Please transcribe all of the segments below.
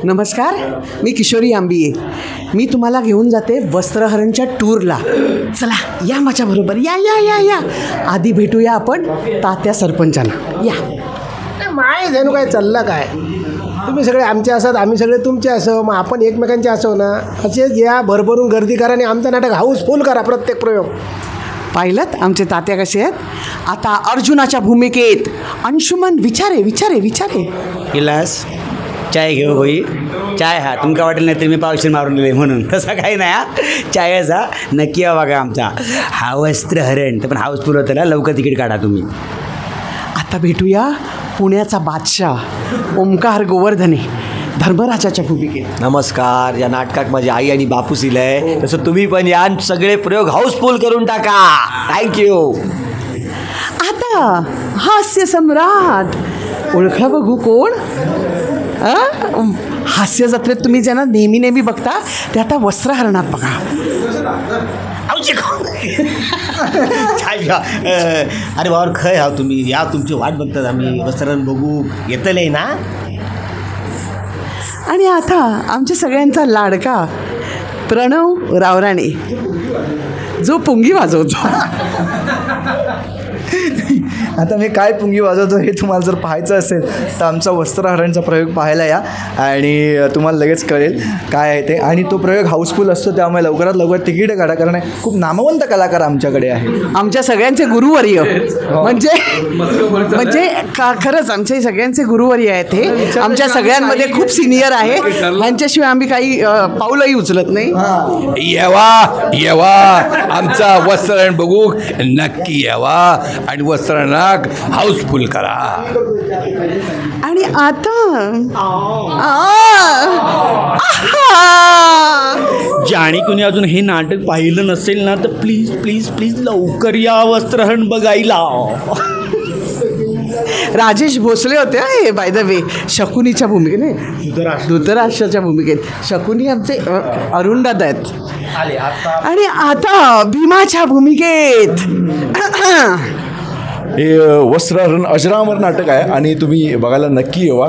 नमस्कार, मी किशोरी आंबिये. मी तुम्हाला घेऊन जाते वस्त्रहरणच्या टूरला. चला या माझ्याबरोबर, या या या या. आधी भेटूया आपण तात्या सरपंचांना. या. माय जणू काय चाललं काय, तुम्ही सगळे आमचे असत, आम्ही सगळे तुमचे असो, मग आपण एकमेकांचे असो ना. असेच या भरभरून गर्दी करा आणि आमचं नाटक हाऊसफुल करा. प्रत्येक प्रयोग पाहिलं आमचे तात्या कसे आहेत. आता अर्जुनाच्या भूमिकेत अंशुमन विचारे विचारे विचारे. गिलास चाय घेऊ होई. चाय हा तुमका वाटेल नाही तर मी पावशीर मारून दिले म्हणून, तसं काही नाही. हा चायचा नक्की या बघा आमचा हा वस्त्रहरण. तर पण हाऊसफुल होतं ना, लवकर तिकीट काढा तुम्ही. आता भेटूया पुण्याचा बादशाह ओमकार गोवर्धने धर्मराजाच्या भूमिकेत. नमस्कार. या नाटकात माझी आई आणि बापूस इल आहे, तसं तुम्ही पण या सगळे प्रयोग हाऊसफुल करून टाका. थँक्यू. आता हास्य सम्राट ओळखा बघू कोण. हास्य जत्रेत तुम्ही ज्यांना नेहमी नेहमी बघता ते आता वस्त्रहरणात बघा. अरे बाबा खय हा तुम्ही या, तुमची वाट बघतात आम्ही. वस्त्रहरण बघू येतलंय ना. आणि आता आमच्या सगळ्यांचा लाडका प्रणव रावराणे जो पुंगी वाजवतो. आता मी काय पुंगी वाजवतो हे तुम्हाला जर पाहायचं असेल तर आमचा वस्त्रहरणचा प्रयोग पाहायला या आणि तुम्हाला लगेच कळेल काय आहे ते. आणि तो प्रयोग हाऊसफुल असतो, त्यामुळे लवकरात लवकर तिकीट काढा, कारण खूप नामवंत कलाकार आमच्याकडे आहे. आमच्या सगळ्यांचे गुरुवर्य म्हणजे खरंच आमचे सगळ्यांचे गुरुवर्य आहेत. हे आमच्या सगळ्यांमध्ये खूप सिनियर आहे. ह्यांच्याशिवाय आम्ही काही पाऊलही उचलत नाही. येवा येवा, आमचा वस्त्रहरण बघू नक्की येवा आणि वस्त्रहरणाक हाऊसफुल करा. आणि आता ज्याने कुणी अजून हे नाटक पाहिलं नसेल ना, तर प्लीज प्लीज प्लीज लवकर या वस्त्रहरण बघायला. राजेश भोसले होते हे बाय द वे शकुनीच्या भूमिकेत. नाही, धृतराष्ट्राच्या भूमिकेत शकुनी आमचे अरुण दादा आहेत. आणि आता भीमाच्या भूमिकेत हे वस्त्रहरण अजरामर नाटक आहे आणि तुम्ही बघायला नक्की येवा.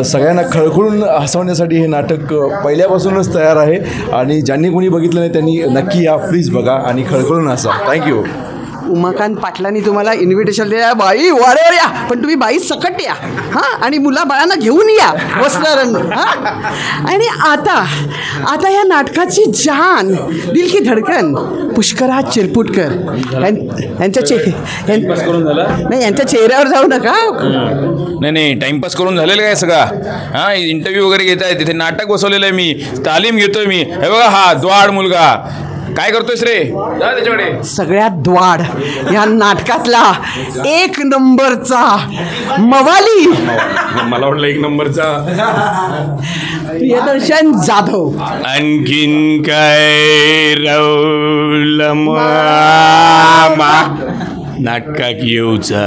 सगळ्यांना खळखळून हसवण्यासाठी हे नाटक पहिल्यापासूनच तयार आहे आणि ज्यांनी कोणी बघितलं नाही त्यांनी नक्की या, प्लीज बघा आणि खळखळून हसा. थँक्यू. उमाकांत पाटलांनी तुम्हाला इन्व्हिटेशन दिलं. बाई वारेवर या, पण तुम्ही बाई सकट या. हां, आणि मुला बाळांना घेऊन या वस्त्रहरण. हां. आणि आता या नाटकाची जान दिल की धडकन पुष्कराज चिरपुटकर यांच्या चेहऱ्यावर जाऊ नका. नाही टाइमपास करून झालेलं काय सगळा. हां, इंटरव्ह्यू वगैरे घेत आहे, तिथे नाटक बसवलेलं आहे, मी तालीम घेतोय. मी हे बघा हा द्वाड मुलगा काय करतोयस रे, जा त्याच्याकडे. सगळ्यात द्वाड या नाटकातला एक नंबरचा मवाली, मला वाटलं एक नंबरचा प्रियदर्शन जाधव. आणखीन काय रवलम नाटकात येऊचा.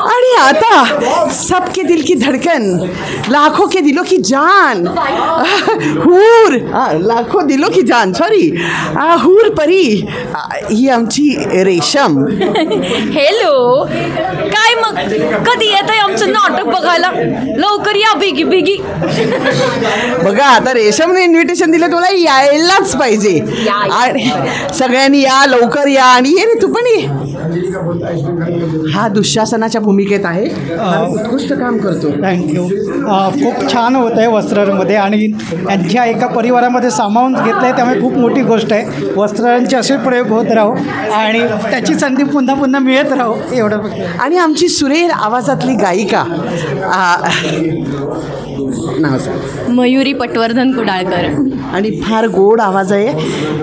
आणि आता सबके दिल की धड़कन, लाखों के दिलों की जान, हूर लाखो दिलों की जान, सॉरी हूर परी ही आमची रेशम. हॅलो, काय मग कधी येत आहे आमचं नाटक बघायला? लवकर या, बिगी बिगी. बघा आता रेशमने इन्व्हिटेशन दिलं, तुला यायलाच पाहिजे. आणि सगळ्यांनी या, लवकर या. आणि ये रे तू पण ये. हा दुःशासनाच्या भूमिकेत आहे, उत्कृष्ट काम करतो. थँक्यू. खूप छान होत आहे वस्त्रहरणमध्ये आणि यांच्या एका परिवारामध्ये सामावून घेतलं आहे, त्यामुळे खूप मोठी गोष्ट आहे. वस्त्रहरणचे असे प्रयोग होत राहो आणि त्याची संधी पुन्हा पुन्हा मिळत राहो, एवढं. आणि आमची सुरेल आवाजातली गायिका मयुरी पटवर्धन कुडाळकर. आणि फार गोड आवाज आहे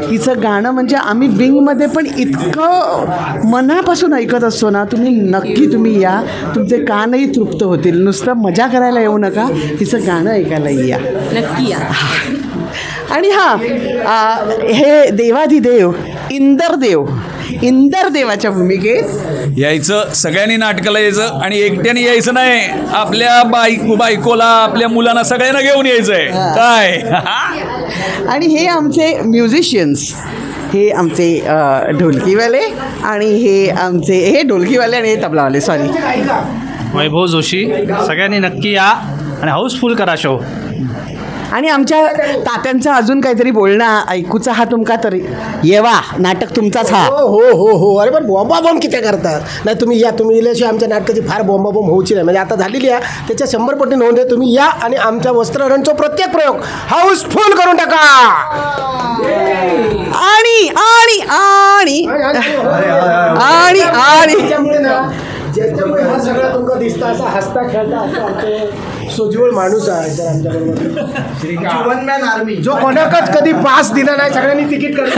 हिचं गाणं. म्हणजे आम्ही विंगमध्ये पण इतकं मनापासून ऐकत असतो ना. तुम्ही या, तुमचे कानही तृप्त होतील. नुसतं मजा करायला येऊ नका, हिचं गाणं ऐकायला या, नक्की या. आणि हे देवाधिदेव इंदरदेवाच्या भूमिकेत यायचं. सगळ्यांनी नाटकाला यायचं आणि एकट्याने यायचं नाही. आपल्या बायकोला, आपल्या मुलांना सगळ्यांना घेऊन यायचंय काय. आणि हे आमचे म्युझिशियन्स, हे आमचे ढोलकीवाले आणि हे ढोलकीवाले आणि हे तबलावाले, सॉरी वैभव जोशी. सगळ्यांनी नक्की या आणि हाऊसफुल करा शो. आणि आमच्या तात्यांचं अजून काहीतरी बोलणं ऐकूचा हा तुमका तरी येवा नाटक तुमचाच हा. हो हो हो हो. अरे पण बॉम्बाबॉम्ब किती करतात. नाही तुम्ही या, तुम्ही इल्याशिवाय आमच्या नाटकाची फार बॉम्बाबॉम्ब होऊची नाही. म्हणजे आता झालेली आहे त्याच्या 100 पटी नोंद आहे. तुम्ही या आणि आमच्या वस्त्रहरणचा प्रत्येक प्रयोग हाऊसफुल करून टाका. आणि आणि आणि आणि आणि ज्याच्यामुळे हा सगळा तुमका दिसता असा हसता खेळता असं आमचे सोज्वळ माणूस आहे तर आमच्याबरोबर आर्मी जो कोणाकच कधी पास दिला नाही. सगळ्यांनी तिकीट काढलं.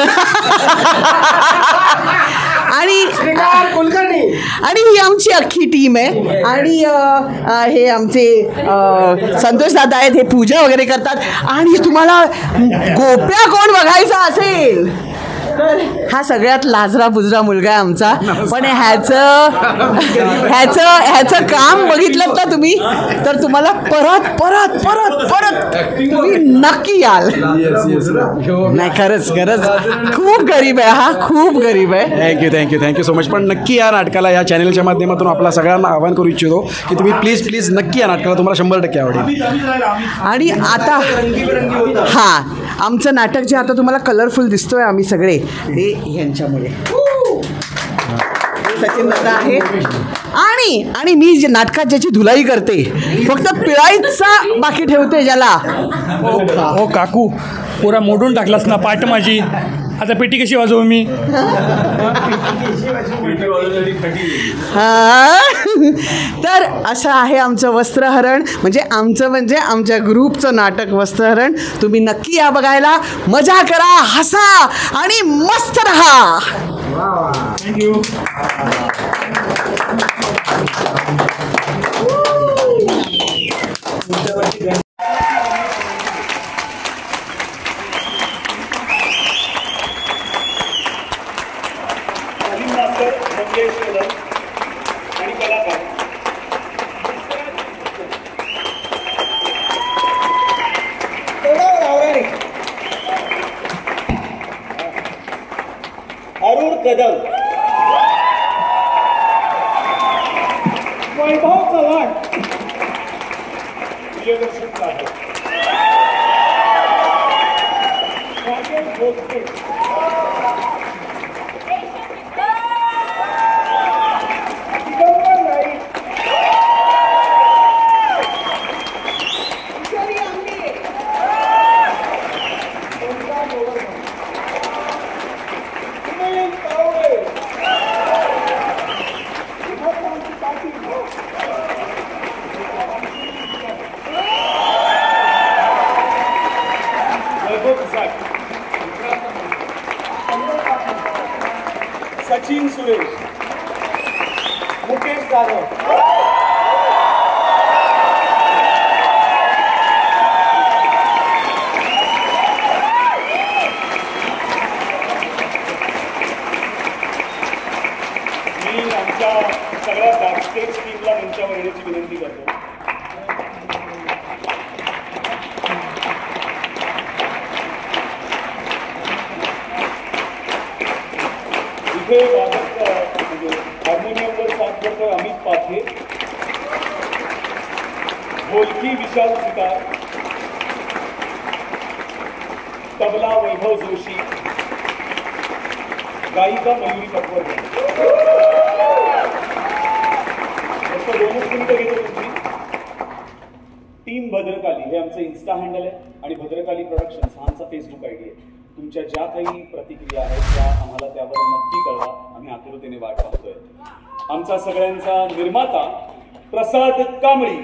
आणि श्रीकांत कुलकर्णी आणि ही आमची अख्खी टीम आहे. आणि हे आमचे संतोष दादा आहेत, हे पूजा वगैरे करतात. आणि तुम्हाला गोप्या कोण बघायचा असेल तर हा सगळ्यात लाजरा बुजरा मुलगा आहे आमचा. पण ह्याचं काम बघितलं ना तुम्ही तर तुम्हाला परत परत परत परत तुम्ही नक्की याल. नाही खरंच खरंच खूप गरीब आहे हा, खूप गरीब आहे. Thank you so much. पण नक्की या नाटकाला, या चॅनलच्या माध्यमातून आपला सगळ्यांना आवाहन करू इच्छितो की तुम्ही प्लीज नक्की या नाटकाला. तुम्हाला 100% आवडेल. आणि आता हां आमचं नाटक जे आता तुम्हाला कलरफुल दिसतोय आम्ही सगळे ते ह्यांच्यामुळे. सचिन दादा आहे. आणि मी जे नाटकात ज्याची धुलाई करते फक्त पिळाईचा बाकी ठेवते ज्याला. हो काकू, पुरा मोडून टाकलास ना पाठ माझी. आता पेटी कशी वाजवू मी. तर असं आहे आमचं वस्त्रहरण. म्हणजे आमच्या ग्रुपचं नाटक वस्त्रहरण. तुम्ही नक्की या बघायला. मजा करा, हसा आणि मस्त रहा. थँक्यू. अरुण कदम, वैभव चव्हाण, प्रियदर्शन जाधव, राजेश भोसले, दिगंबर नाईक, किशोरी आंबे, ओंकार गोवर्धन, उदयन तावडे, विभाकांची पाटील, वैभव पिसाट, सचिन सुरेश, मुकेश जाधव, मी आमच्या सगळ्या बॅकस्टेज टीमला मंचावर येण्याची विनंती करतो. इथे वादक म्हणजे हार्मोनियमवर साथ करतोय अमित पाथे, ढोलकी विशाल सितार, तबला वैभव जोशी, गायिका मयुरी पटवर्धन. फक्त 2च मिनिटं घेतो तुमची. टीम भद्रकाली हे आमचं इन्स्टा हँडल आहे आणि भद्रकाली प्रोडक्शन्स हा आमचा फेसबुक आयडी आहे. तुमच्या ज्या काही प्रतिक्रिया आहेत त्या आम्हाला त्यावर नक्की कळवा. आम्ही आतुरतेने वाट पाहतोय. आमचा सगळ्यांचा निर्माता प्रसाद कांबळी.